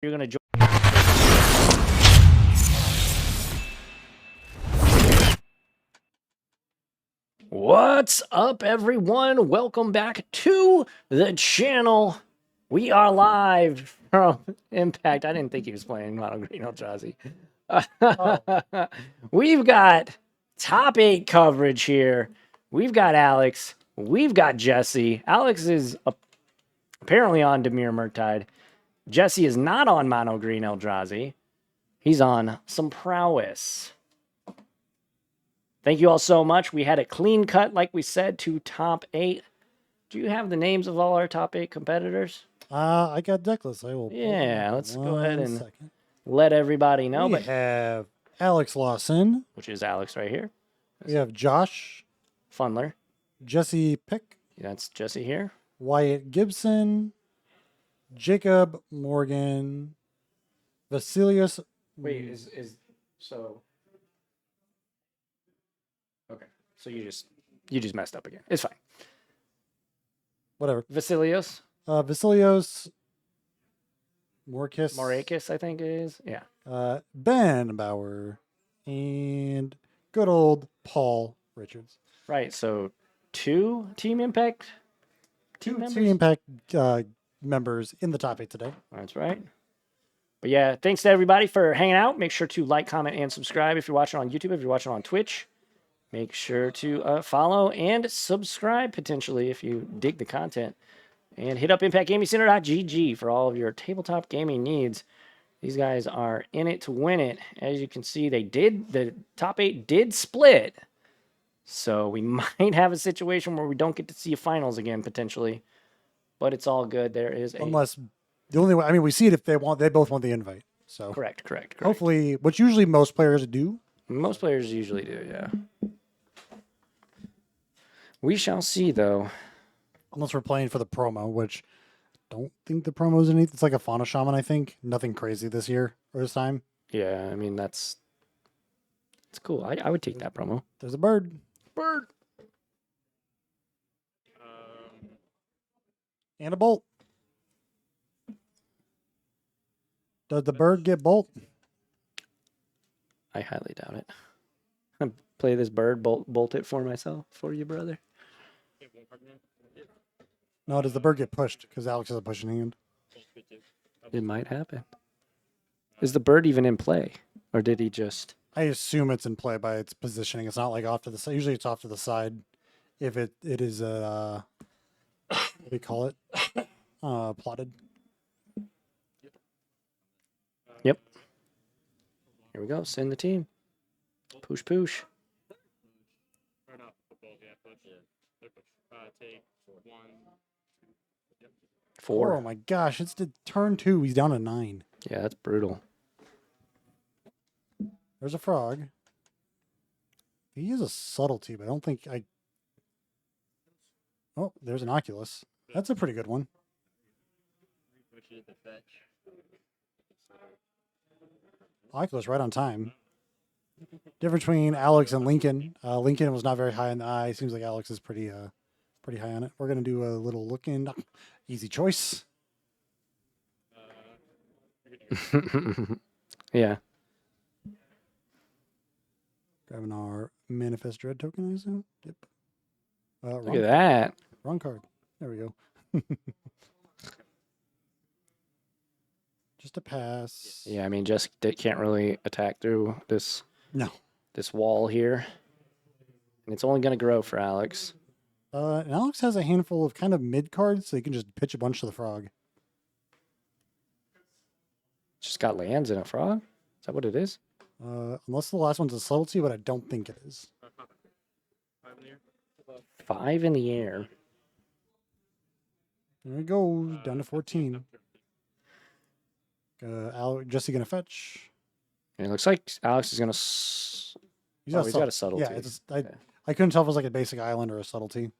You're going to join. What's up, everyone? Welcome back to the channel. We are live from Impact. I didn't think he was playing Modern Eldrazi. We've got top 8 coverage here. We've got Alex. We've got Jesse. Alex is apparently on Dimir Murktide. Jesse is not on Mono Green Eldrazi. He's on some prowess. Thank you all so much. We had a clean cut, like we said, to top 8. Do you have the names of all our top 8 competitors? I got Deckless. I will. Yeah, let's go ahead and second. let everybody know. We have Alex Lawson, which is Alex right here. We have Josh Fundler. Jesse Pick. That's Jesse here. Wyatt Gibson, Jacob Morgan, Vasilius. Wait, is so? Okay, so you just messed up again. It's fine. Whatever. Vasilios. Vasilios. Morakis, I think it is. Yeah. Ben Bauer and good old Paul Richards. Right. So 2 Team Impact. Team Impact members in the top 8 today. That's right. But yeah, thanks to everybody for hanging out. Make sure to like, comment, and subscribe if you're watching on YouTube. If you're watching on Twitch, make sure to follow and subscribe potentially if you dig the content. And hit up ImpactGamingCenter.gg for all of your tabletop gaming needs. These guys are in it to win it. As you can see, the top 8 did split. So we might have a situation where we don't get to see a finals again potentially. But it's all good. There is unless the only way, I mean, we see it if they both want the invite. So correct. Hopefully, which usually most players do. Most players usually do, yeah. We shall see, though. Unless we're playing for the promo, which I don't think the promo is anything. It's like a Fauna Shaman, I think. Nothing crazy this year or this time. Yeah, I mean, it's cool. I would take that promo. There's a bird. Bird. And a bolt. Does the bird get bolt? I highly doubt it. Play this bird, bolt it for myself, for you, brother. No, does the bird get pushed? Because Alex has a pushing hand. It might happen. Is the bird even in play? Or did he just... I assume it's in play by its positioning. It's not like off to the side. Usually it's off to the side. If it is, what do you call it? Plotted. Yep. Here we go. Send the team. Poosh, poosh. Four. Oh my gosh, it's the turn 2. He's down to 9. Yeah, that's brutal. There's a frog. He is a subtlety, but I don't think I... Oh, there's an Oculus. That's a pretty good one. Oculus right on time. Difference between Alex and Lincoln. Lincoln was not very high in the eye. Seems like Alex is pretty high on it. We're going to do a little look in. Easy choice. Yeah. Grabbing our Manifest Dread token, I assume. Yep. Look at that. Wrong card. There we go. Just a pass. Yeah, I mean, just they can't really attack through this wall here. And it's only going to grow for Alex. And Alex has a handful of kind of mid cards, so he can just pitch a bunch to the frog. It's just got lands and a frog? Is that what it is? Unless the last one's a subtlety, but I don't think it is. 5 in the air. There we go, down to 14. Jesse gonna fetch. And it looks like Alex is gonna. He's got a subtlety. Yeah, I couldn't tell if it was like a basic island or a subtlety.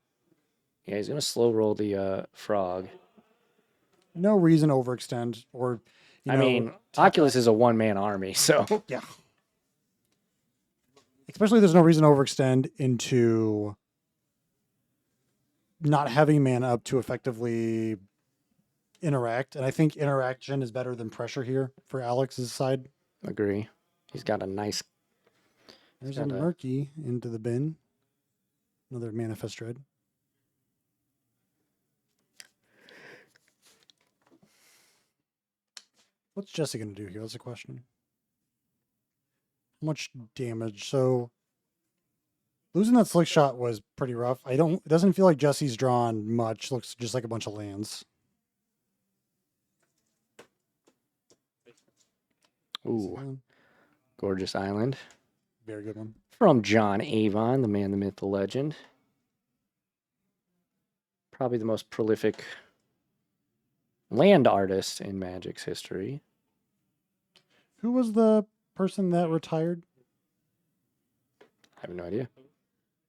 Yeah, he's gonna slow roll the frog. No reason to overextend, or I mean, Oculus is a one-man army, so yeah. Especially, there's no reason to overextend into not having mana up to effectively interact, and I think interaction is better than pressure here for Alex's side. Agree. He's got a nice. There's a got a- Murky into the bin. Another Manifest Dread. What's Jesse going to do here? That's a question. How much damage? So losing that slick shot was pretty rough. It doesn't feel like Jesse's drawn much. Looks just like a bunch of lands. Ooh, gorgeous island. Very good one. From John Avon, the man, the myth, the legend. Probably the most prolific land artist in Magic's history. Who was the person that retired? I have no idea.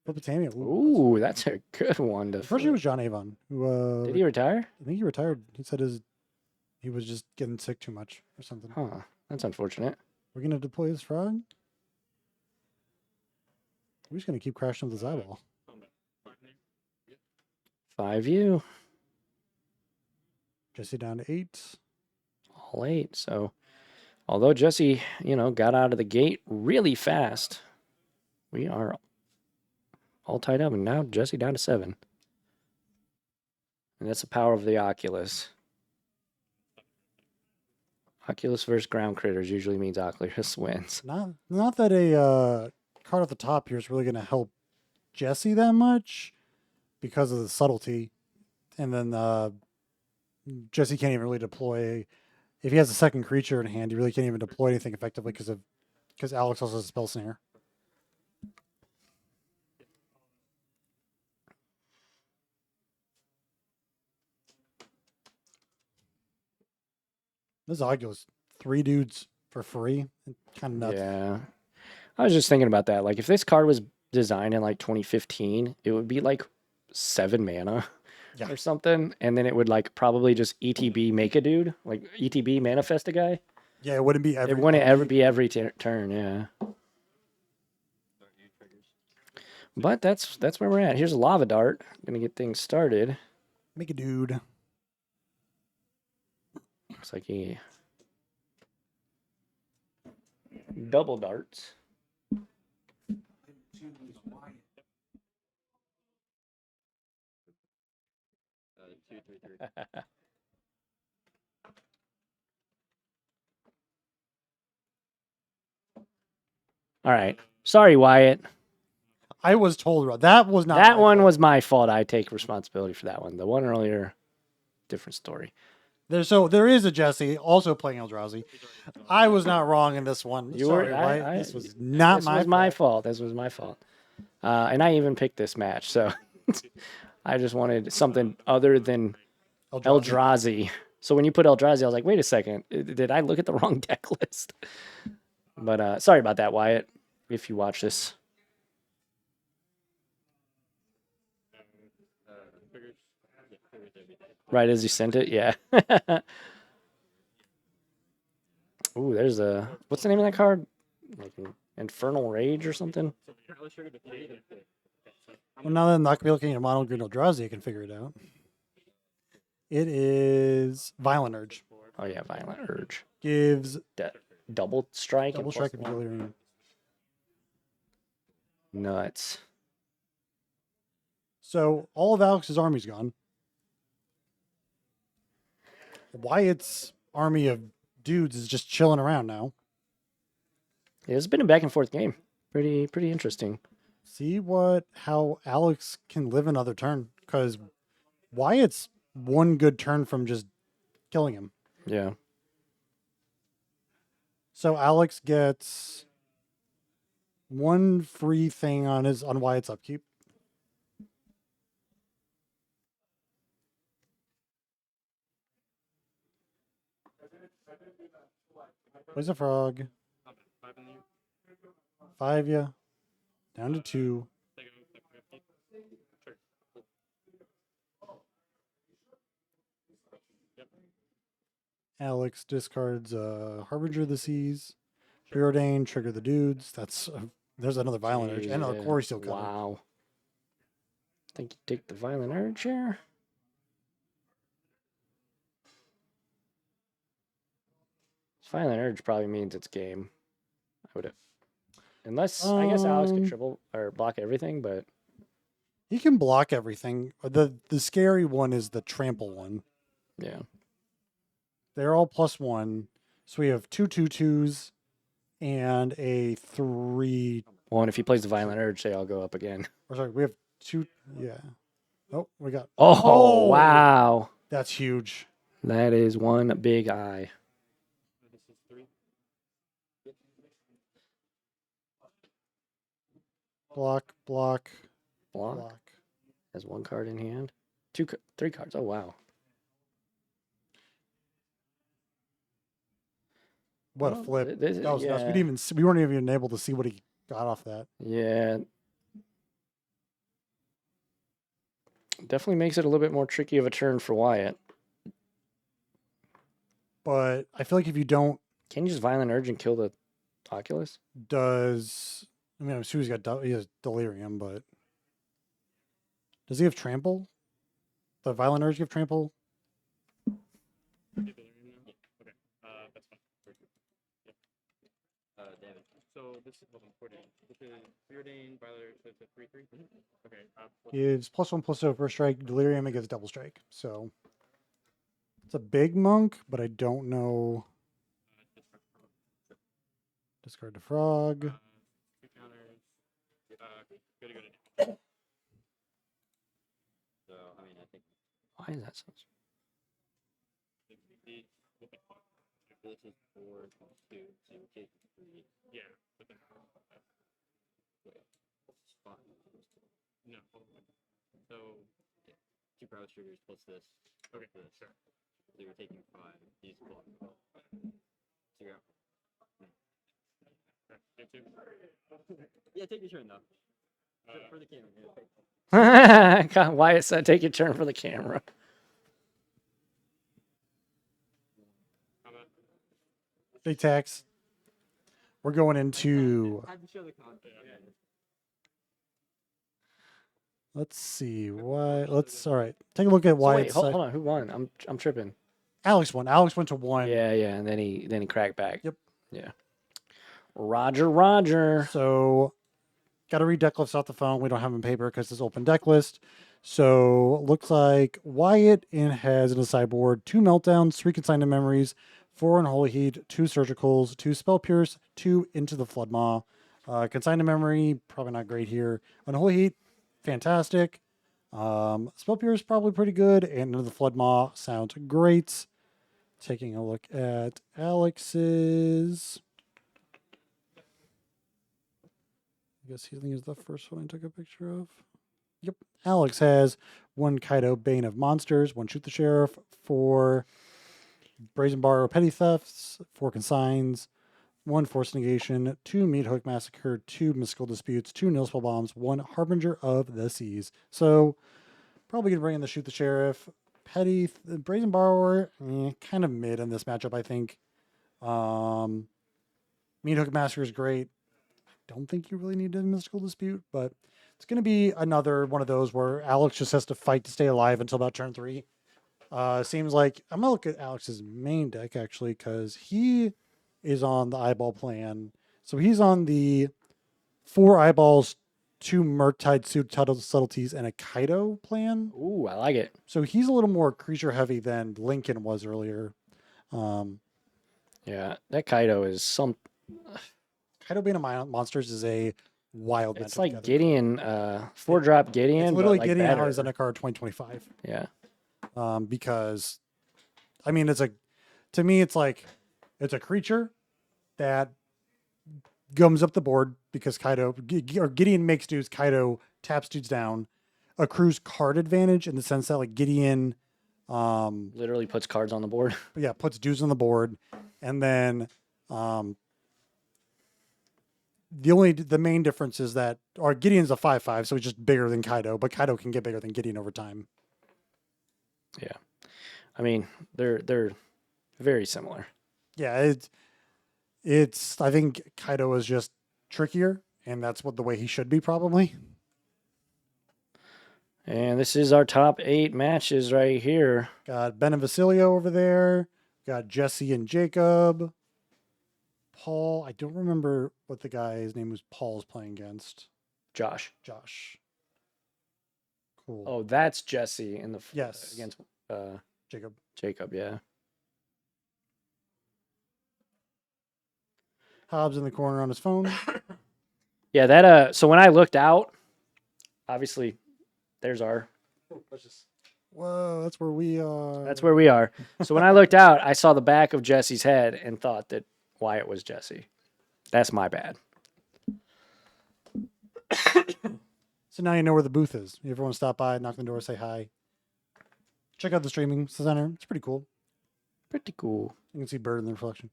Britannia. Ooh, that's a good one to. The first year was John Avon. Who Did he retire? I think he retired. He said he was just getting sick too much or something. Huh. That's unfortunate. We're gonna deploy this frog. We're just gonna keep crashing with his eyeball. 5U. Jesse down to 8. All 8. So, although Jesse, got out of the gate really fast, we are all tied up, and now Jesse down to 7. And that's the power of the Oculus. Oculus versus ground critters usually means Oculus wins. Not that a card at the top here is really going to help Jesse that much because of the subtlety. And then Jesse can't even really deploy. If he has a second creature in hand, he really can't even deploy anything effectively because Alex also has a spell snare. This Oculus, 3 dudes for free. Kind of nuts. Yeah. I was just thinking about that. Like, if this card was designed in, 2015, it would be, 7 mana or something. And then it would, probably just ETB make a dude. Like, ETB manifest a guy. Yeah, it wouldn't be every... It wouldn't ever be every turn, yeah. But that's where we're at. Here's a Lava Dart. Gonna get things started. Make a dude. Looks like he double darts. All right. Sorry, Wyatt. I was told that was not that one fault. was my fault. I take responsibility for that one. The one earlier, different story. There is a Jesse also playing Eldrazi. I was not wrong in this one. Sorry, Wyatt. This was not my fault. This was my fault. And I even picked this match, so I just wanted something other than Eldrazi. So when you put Eldrazi, I was like, wait a second, did I look at the wrong deck list? But sorry about that, Wyatt, if you watch this. Right as you sent it, yeah. Ooh, there's what's the name of that card? Like Infernal Rage or something? Well, now that I'm not going to be looking at Mono Green Eldrazi, I can figure it out. It is Violent Urge. Oh, yeah, Violent Urge. Gives... double strike? Double strike. Nuts. So, all of Alex's army's gone. Wyatt's army of dudes is just chilling around now. Yeah, it's been a back and forth game. Pretty interesting. See how Alex can live another turn, because Wyatt's one good turn from just killing him. Yeah. So Alex gets one free thing on Wyatt's upkeep. Plays a frog. 5, yeah. Down to 2. Alex discards Harbinger of the Seas. Preordain, trigger the dudes. There's another Violent Urge. And a Quarry Steel cover. Wow. I think you take the Violent Urge here. Violent Urge probably means it's game. I would, unless I guess Alex could triple or block everything, but he can block everything. The scary one is the trample one. yeah. They're all +1. So we have 2/2/2s and a 3. Well, and if he plays the Violent Urge, they all go up again. Or sorry, we have 2. Yeah. Oh, we got. Oh, wow. That's huge. That is one big eye. Block, block, Block. block. Has 1 card in hand. 3 cards. Oh, wow. What a Well, flip. this- That was nuts. yeah. We weren't even able to see what he got off that. Yeah. Definitely makes it a little bit more tricky of a turn for Wyatt. But I feel like if you don't, Can you just Violent Urge and kill the Oculus? I mean, I'm sure he has delirium, but does he have trample? The Violent Urge give trample? Okay, that's fine. Yep. Damage. So this is what I'm putting. This is Preordained, Violet, so it's a 3/3. Okay. Gives +1/+0 first strike, delirium, it gives double strike. So it's a big monk, but I don't know. Discard the frog. 2 counters. Gotta go to. So I mean, I think Why is that so? this is 4 +2, so you take 3. Yeah, but then spot. No. So 2 prowess triggers plus this. Okay. This. Sure. So you're taking 5. You just block. So you're out. Yeah, take your turn though. For the camera. God, Wyatt said, take your turn for the camera. Big tax. We're going into. Let's see. Why? All right. Take a look at So why. wait, hold on. Who won? I'm tripping. Alex won. Alex went to 1. Yeah, and then he cracked back. Yep. Yeah. Roger. So, got to read deck lists off the phone. We don't have them in paper because it's open deck list. So, looks like Wyatt has in the sideboard 2 meltdowns, 3 consigned memories, 4 unholy heat, 2 surgicals, 2 spell pierce, 2 into the flood maw. Consigned memory, probably not great here. Unholy heat, fantastic. Spell pierce, probably pretty good. And into the flood maw sounds great. Taking a look at Alex's. I guess healing is the first one I took a picture of. Yep. Alex has 1 Kaido Bane of Monsters, 1 Shoot the Sheriff, 4 Brazen Bar Petty Thefts, 4 Consigns, 1 Force Negation, 2 Meat Hook Massacre, 2 Mystical Disputes, 2 Nilspell Bombs, 1 Harbinger of the Seas. So probably going to bring in the Shoot the Sheriff. Brazen Borrower, kind of mid in this matchup, I think. Meat Hook Massacre is great. Don't think you really need a Mystical Dispute, but it's going to be another one of those where Alex just has to fight to stay alive until about turn 3. Seems like I'm going to look at Alex's main deck actually because he is on the eyeball plan. So he's on the 4 eyeballs, 2 Murktide subtleties, and a Kaido plan. Ooh, I like it. So he's a little more creature heavy than Lincoln was earlier. Yeah, that Kaido is some. Kaido Bane of Monsters is a wild. It's matchup like together. Gideon, 4-drop Gideon. It's literally but like Gideon better. how he's on a card 2025. Yeah. Because, I mean, to me, it's like, it's a creature that gums up the board because Gideon makes dudes, Kaido taps dudes down, accrues card advantage in the sense that like Gideon, Literally puts cards on the board. puts dudes on the board, and then the main difference is that Gideon's a 5/5, so he's just bigger than Kaido, but Kaido can get bigger than Gideon over time. Yeah. I mean, they're very similar. Yeah, it's I think Kaido is just trickier, and that's the way he should be probably. And this is our top 8 matches right here. Got Ben and Vasilio over there. Got Jesse and Jacob. Paul. I don't remember what the guy's name was. Paul's playing against. Josh. Josh. Cool. Oh, that's Jesse in the Yes. against Jacob. Jacob. Yeah. Hobbs in the corner on his phone. Yeah. That. So when I looked out, obviously, there's our. Whoa, that's where we are. That's where we are. So when I looked out, I saw the back of Jesse's head and thought that Wyatt was Jesse. That's my bad. So now you know where the booth is. If you want to stop by, knock on the door, say hi. Check out the streaming center. It's pretty cool. Pretty cool. You can see Bird in the reflection.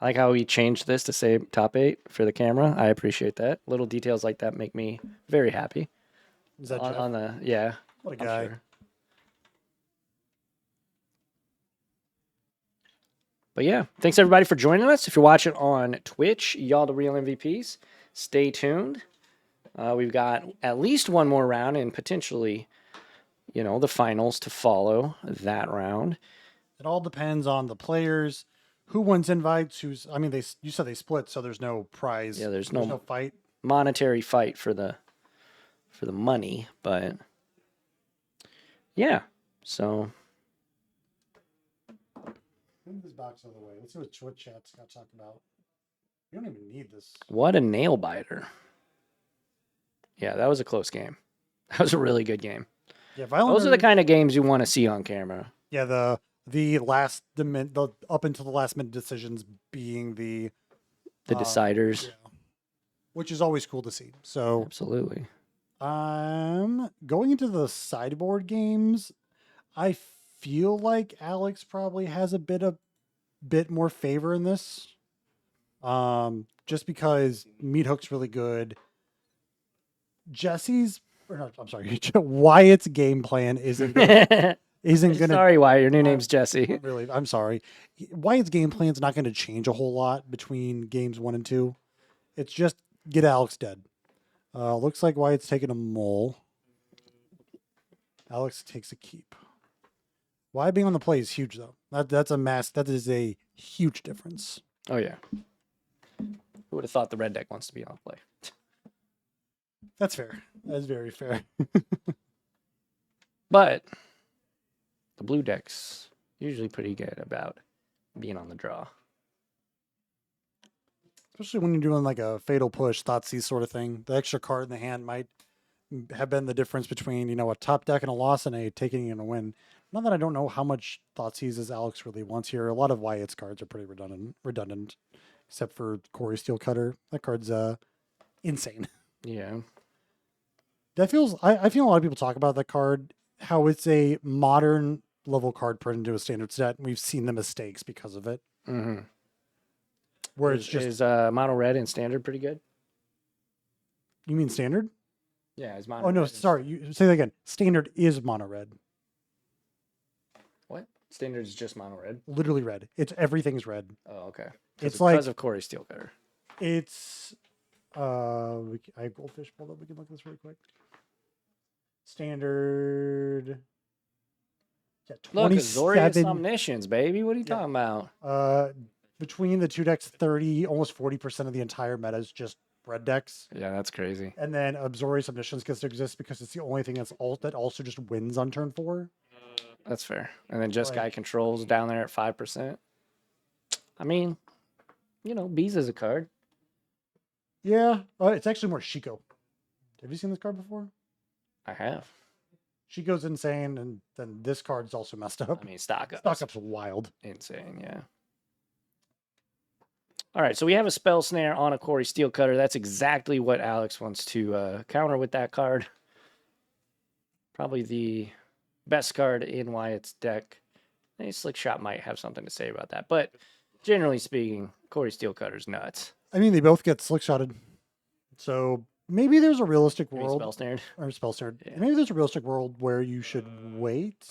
I like how we changed this to say top 8 for the camera. I appreciate that. Little details like that make me very happy. Is that on, Jeff? on the yeah? What a I'm guy. sure. But yeah, thanks everybody for joining us. If you're watching on Twitch, y'all the real MVPs. Stay tuned. We've got at least one more round and potentially, the finals to follow that round. It all depends on the players, who wins invites, you said they split, so there's no prize. Yeah, there's no fight. Monetary fight for the money, but yeah. So Move this box out of the way. Let's see what Twitch chat's got to talk about. You don't even need this. what a nail biter. Yeah, that was a close game. That was a really good game. Yeah, Those are the kind of games you want to see on camera. Yeah, the up until the last minute decisions being the deciders. yeah, which is always cool to see. So Absolutely. Going into the sideboard games, I feel like Alex probably has a bit more favor in this. Just because Meat Hook's really good. Wyatt's game plan isn't gonna. Sorry, Wyatt. Your new name's Jesse. Really, I'm sorry. Wyatt's game plan's not going to change a whole lot between games 1 and 2. It's just get Alex dead. Looks like Wyatt's taking a mole. Alex takes a keep. Wyatt being on the play is huge, though. That is a huge difference. Oh yeah. Who would have thought the red deck wants to be on play? That's fair. That's very fair. But the blue deck's usually pretty good about being on the draw. Especially when you're doing like a fatal push, Thoughtseize sort of thing. The extra card in the hand might have been the difference between, a top deck and a loss and a taking and a win. Not that I don't know how much Thoughtseizes Alex really wants here. A lot of Wyatt's cards are pretty redundant, except for Corey Steelcutter. That card's insane. Yeah. I feel a lot of people talk about that card, how it's a modern level card put into a standard set. And we've seen the mistakes because of it. Mm-hmm. Where it's just is mono red and standard pretty good? You mean standard? Yeah, is mono. Oh no, sorry. You say that again. Standard is mono red. What? Standard is just mono red. Literally red. Everything's red. Oh, okay. It's because of Corey Steelcutter. It's I have Goldfish pulled up. We can look at this really quick. Standard. Yeah, Look, Azorius Omniscience, baby. What are you talking about? Between the two decks, almost 40% of the entire meta is just red decks. Yeah, that's crazy. And then Azorius Omniscience gets to exist because it's the only thing that also just wins on turn 4. That's fair. And then just guy controls down there at 5%. I mean, Bees is a card. Yeah, it's actually more Shiko. Have you seen this card before? I have. Shiko's insane, and then this card's also messed up. I mean, stock up's wild. Insane, yeah. All right, so we have a Spell Snare on a Corey Steelcutter. That's exactly what Alex wants to counter with that card. Probably the best card in Wyatt's deck. Maybe Slick Shot might have something to say about that, but generally speaking, Corey Steelcutter's nuts. I mean, they both get Slick Shotted. So maybe there's a realistic world. Spell Snared? Or Spell Snared. Yeah. Maybe there's a realistic world where you should wait.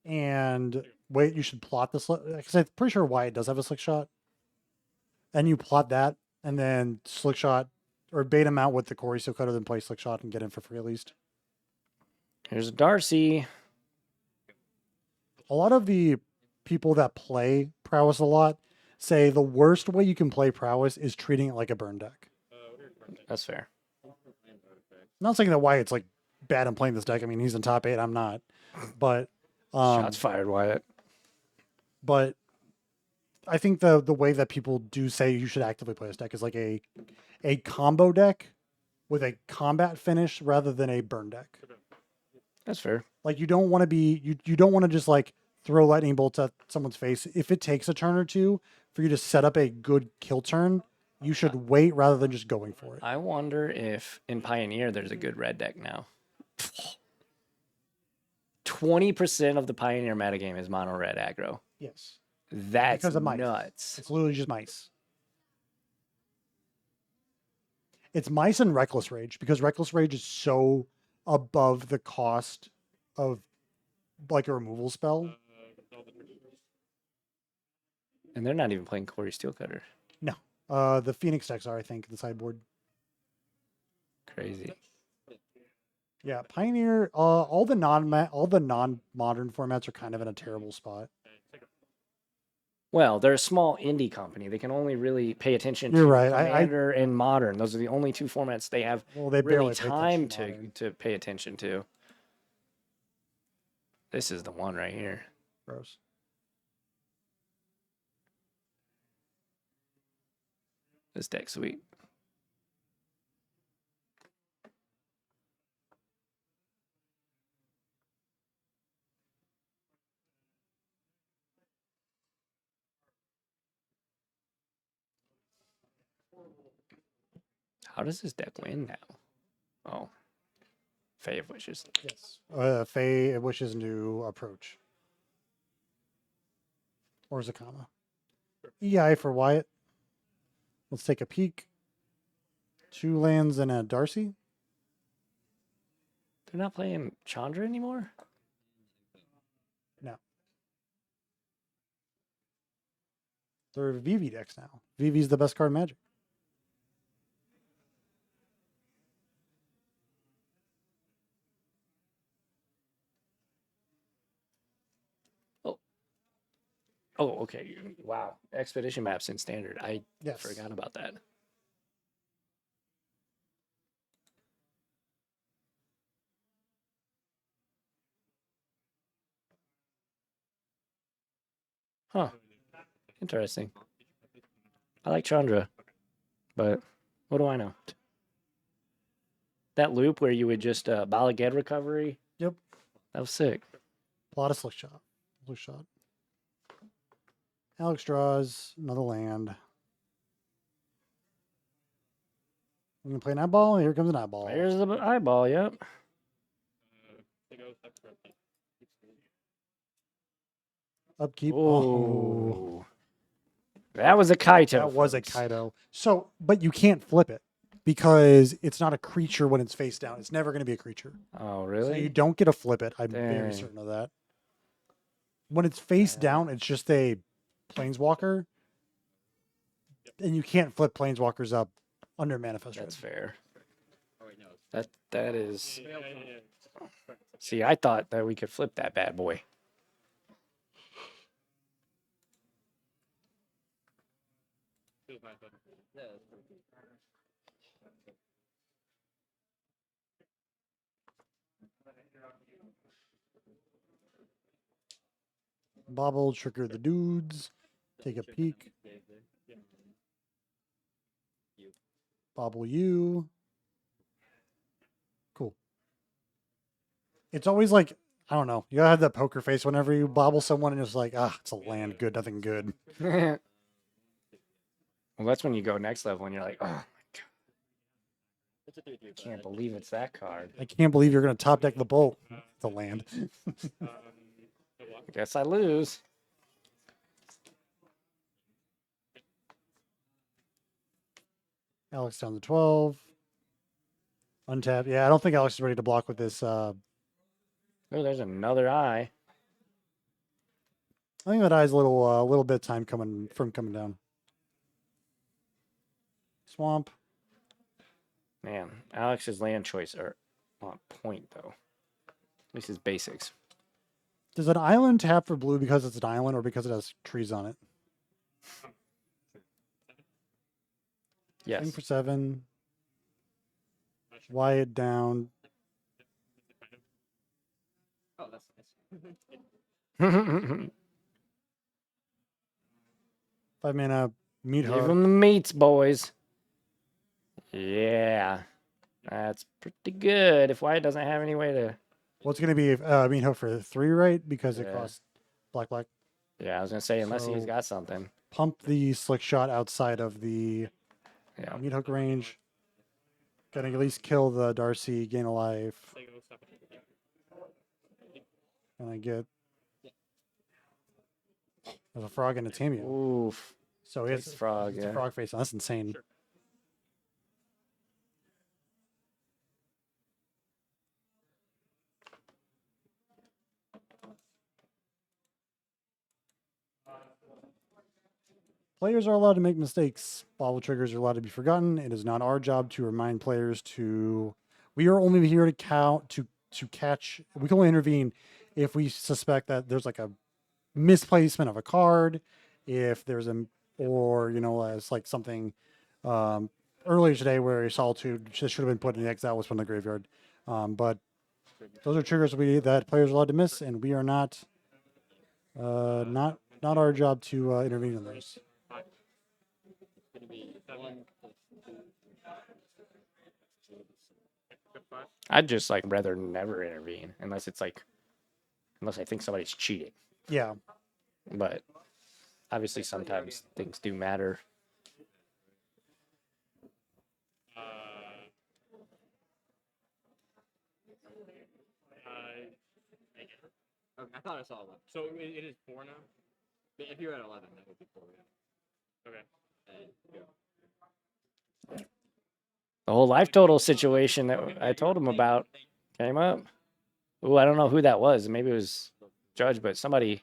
And you should plot this. Because I'm pretty sure Wyatt does have a Slick Shot. And you plot that, and then Slick Shot, or bait him out with the Corey Steelcutter, then play Slick Shot and get in for free at least. Here's Darcy. A lot of the people that play Prowess a lot, say the worst way you can play Prowess is treating it like a burn deck. That's fair. I'm not saying that Wyatt's like bad in playing this deck. I mean, he's in top 8. I'm not, but Shots fired, Wyatt. but I think the way that people do say you should actively play this deck is like a combo deck with a combat finish rather than a burn deck. That's fair. Like you don't want to be you don't want to just like throw lightning bolts at someone's face. If it takes a turn or two for you to set up a good kill turn, you should wait rather than just going for it. I wonder if in Pioneer there's a good red deck now. 20% of the Pioneer metagame is mono red aggro. Yes. That's Because of mice. nuts. It's literally just mice. It's mice and Reckless Rage because Reckless Rage is so above the cost of like a removal spell. And they're not even playing Corey Steelcutter. No. The Phoenix decks are, I think, the sideboard. Crazy. Yeah, Pioneer, all the non-modern formats are kind of in a terrible spot. Well, they're a small indie company. They can only really pay attention You're to right. Commander and Modern. Those are the only two formats they have Well, they barely really pay time attention to Modern. to pay attention to. This is the one right here. Gross. This deck's sweet. How does this deck win now? Oh. Fae of Wishes. Yes. Faye wishes to approach. Or Zakama. EI for Wyatt. Let's take a peek. 2 lands and a Darcy. They're not playing Chandra anymore? No. They're VV decks now. VV's the best card in Magic. Oh, okay. Wow. Expedition maps in standard. I Yes. forgot about that. Huh. Interesting. I like Chandra, but what do I know? That loop where you would just Balaged recovery, Yep. that was sick. Plot a slick shot. Blue shot. Alex draws another land. I'm going to play an eyeball. Here comes an eyeball. There's the eyeball, yep. Upkeep. Oh. That was a Kaito. That was a folks. Kaido. So, but you can't flip it because it's not a creature when it's face down. It's never going to be a creature. Oh, So really? you don't get to flip it. I'm very Dang. certain of that. When it's face down, it's just a planeswalker. And you can't flip planeswalkers up under Manifest That's Red. fair. That is. See, I thought that we could flip that bad boy. Bobble, trigger the dudes. Take a peek. Bobble you. Cool. It's always like, I don't know. You gotta have that poker face whenever you bobble someone and it's like, it's a land. Good, nothing good. Well, that's when you go next level and you're like, oh my god. I can't believe it's that card. I can't believe you're gonna top deck the bolt. It's a land. Guess I lose. Alex down to 12. Untap. Yeah, I don't think Alex is ready to block with this. Oh, there's another eye. I think that eye's a little bit of time coming down. Swamp. Man, Alex's land choice are on point, though. At least his basics. Does an island tap for blue because it's an island or because it has trees on it? Yes. Swing for 7. Wyatt down. Oh, that's nice. 5 mana. Meat Give hook. them the meats, boys. Yeah. That's pretty good. If Wyatt doesn't have any way to... Well, it's going to be meat hook for 3, right? Because it Yeah. costs black. Yeah, I was going to say, unless he's So- got something. Pump the slick shot outside of the Yeah. meat hook range. Gonna at least kill the Darcy, gain a life. Say go stop it. And I get. There's a frog and a Tamio. Oof. So Takes it's frog, a yeah. frog face. That's insane. Sure. Players are allowed to make mistakes. Bobble triggers are allowed to be forgotten. It is not our job to remind players to. We are only here to count to catch. We can only intervene if we suspect that there's like a misplacement of a card, if there's a or as like something earlier today where a solitude just should have been put in the exile was from the graveyard. But those are triggers that players are allowed to miss, and we are not not our job to intervene in those. It's gonna be 1 plus 2. Good 5. I'd just like rather never intervene unless it's like, unless I think somebody's cheating. Yeah, But obviously sometimes things do matter. Uh, okay, I thought I saw 11. So it is 4 now? But if you're at 11, that would be 4. Yeah. Okay. And go. The whole life total situation that I told him about came up. Ooh, I don't know who that was. Maybe it was Judge, but somebody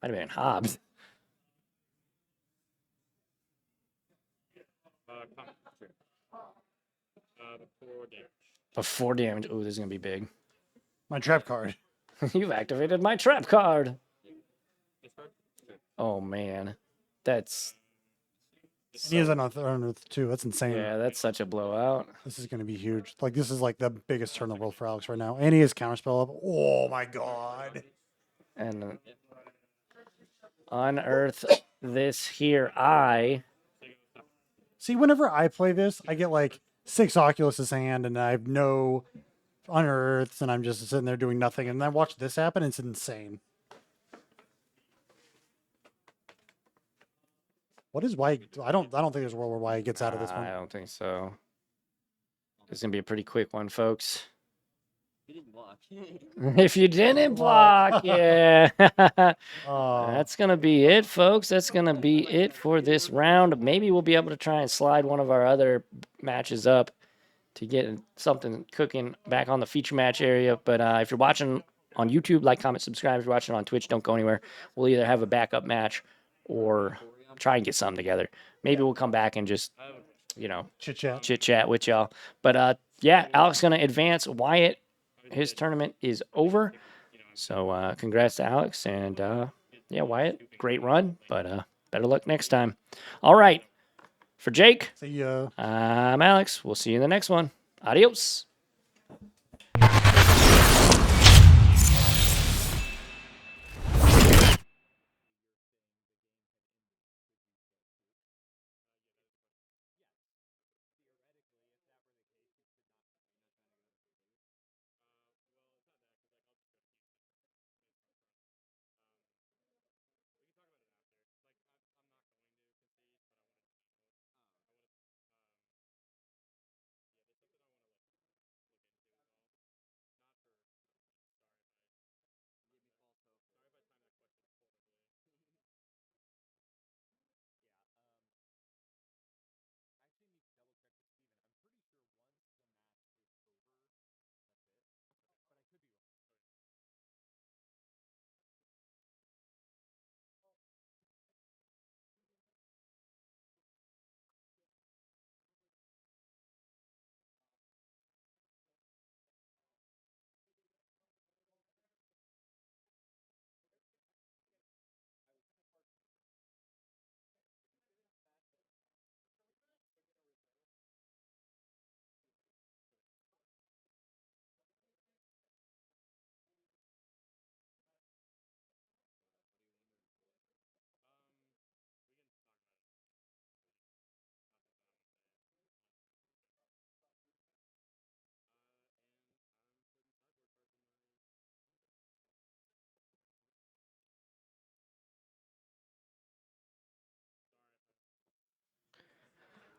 might have been Hobbs. Comment. Sure. 4 damage. But 4 damage. Ooh, this is gonna be big. my trap card. You've activated my trap card. This card? Sure. Oh man, that's He is on Earth too. That's insane. yeah, that's such a blowout. This is going to be huge. Like this is like the biggest turn in the world for Alex right now, and he has counterspell up. Oh my god! And unearth this here eye. See, whenever I play this, I get like 6 Oculus's hand, and I have no unearths, and I'm just sitting there doing nothing. And then I watch this happen, and it's insane. What is why? I don't think there's a world where Wyatt gets out of this I one. don't think so. It's gonna be a pretty quick one, folks. You didn't block. If you didn't block, yeah. Oh, That's going to be it, folks. That's going to be it for this round. Maybe we'll be able to try and slide one of our other matches up to get something cooking back on the feature match area. But if you're watching on YouTube, like, comment, subscribe. If you're watching on Twitch, don't go anywhere. We'll either have a backup match or try and get something together. Maybe we'll come back and just, chit chat. chit chat with y'all. But yeah, Alex going to advance. Wyatt, his tournament is over. So congrats to Alex. And yeah, Wyatt, great run. But better luck next time. All right. For Jake, See ya. I'm Alex. We'll see you in the next one. Adios.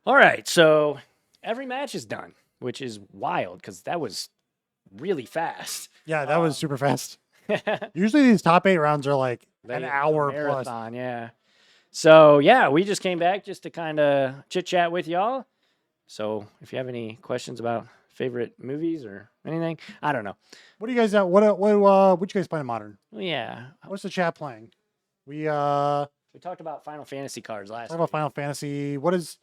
All right, so every match is done, which is wild because that was really fast. Yeah, that was Um, super fast. Usually these top 8 rounds are like an a hour plus. marathon, yeah. So yeah, we just came back just to kind of chit chat with y'all. So if you have any questions about favorite movies or anything, I don't know. What do you guys what you guys playing Modern? Yeah, What's the chat playing? We we talked about Final Fantasy cards last talk about week. Final Fantasy. What is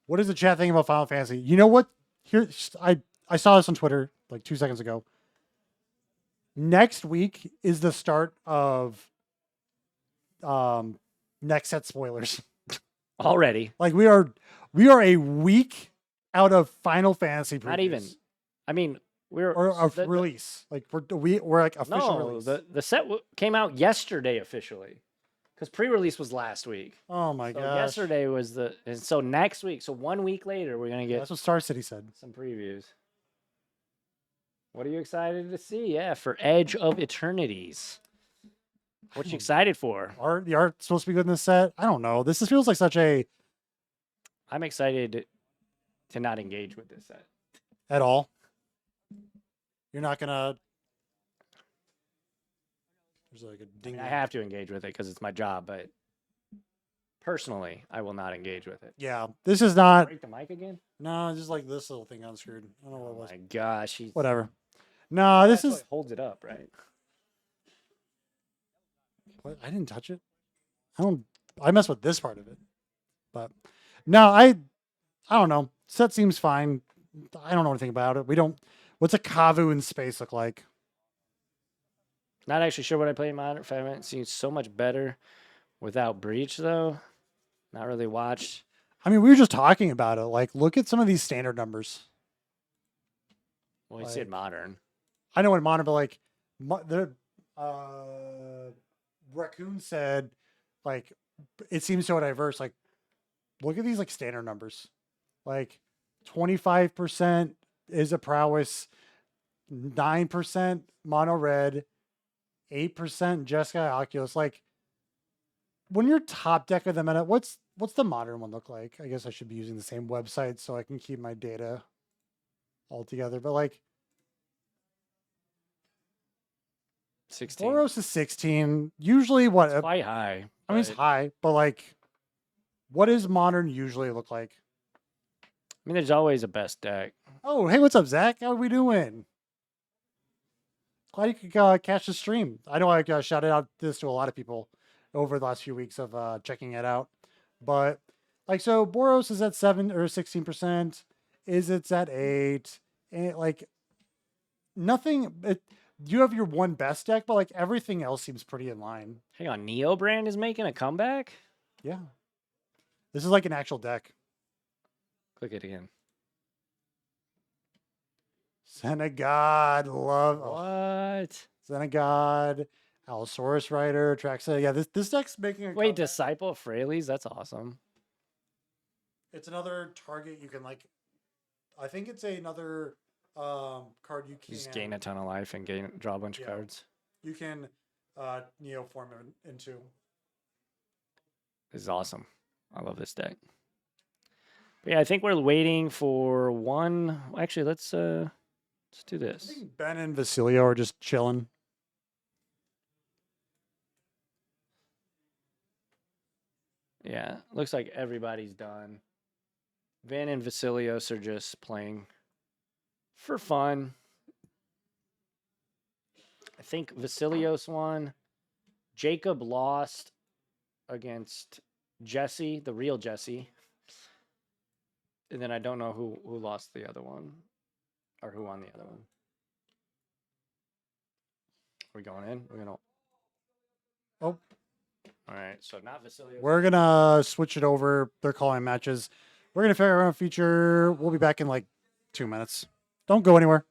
the chat thing about Final Fantasy? You know what? Here I saw this on Twitter like 2 seconds ago. Next week is the start of next set spoilers. Already, Like we are a week out of Final Fantasy previews. not even. I mean, we're or a the- release. Like we're like official No, release. the set came out yesterday officially, because pre-release was last week. Oh my So gosh. yesterday was and so next week, so 1 week later, we're gonna get That's what Star City said. some previews. What are you excited to see? Yeah, for Edge of Eternities. What you excited for? The art's supposed to be good in this set. I don't know. This feels like such a I'm excited to not engage with this set. at all. You're not gonna. There's like a I ding. mean, I have to engage with it because it's my job, but personally, I will not engage with it. Yeah, this is not. Break the mic again? No, just like this little thing unscrewed. I don't know what it Oh was. my gosh, he's Whatever. No, this that's is. what holds it up, right? What? I didn't touch it. I messed with this part of it, but no, I don't know. Set seems fine. I don't know anything about it. We don't. What's a Kavu in space look like? Not actually sure what I played in Modern. It seems so much better without Breach, though. Not really watched. I mean, we were just talking about it. Like, look at some of these standard numbers. Well, you said Modern. I know in Modern, but like, the Raccoon said, like, it seems so diverse. Like, look at these like standard numbers. Like, 25% is a prowess, 9% mono red, 8% Jeskai Oculus. Like, when you're top deck of the meta, what's the Modern one look like? I guess I should be using the same website so I can keep my data all together. But like, 16. Boros is 16. Usually, what? It's quite high. I mean, it's but- high, but like, what does Modern usually look like? I mean, there's always a best deck. Oh, hey, what's up, Zach? How are we doing? Glad you could catch the stream. I know I shouted out this to a lot of people over the last few weeks of checking it out. But like, so Boros is at 7 or 16%. Izzet's at 8. And like, nothing. You have your one best deck, but like everything else seems pretty in line. Hang on, Neo Brand is making a comeback? Yeah. This is like an actual deck. Click it again. Senegod, love. What? Senegod, Allosaurus Rider, Traxa. Yeah, this deck's making a Wait, comeback. Disciple of Fraley's? That's awesome. It's another target you can like. I think it's another card you can You just gain a ton of life and draw a bunch Yeah. of cards. you can neoform it into. This is awesome. I love this deck. But yeah, I think we're waiting for one. Actually, let's do I this. think Ben and Vasilio are just chilling. Yeah, looks like everybody's done. Van and Vasilios are just playing for fun. I think Vasilios won. Jacob lost against Jesse, the real Jesse. And then I don't know who lost the other one or who won the other one. Are we going in? We're gonna. Oh. All right. So not Vasilios. We're gonna switch it over. They're calling matches. We're gonna figure out a feature. We'll be back in like 2 minutes. Don't go anywhere.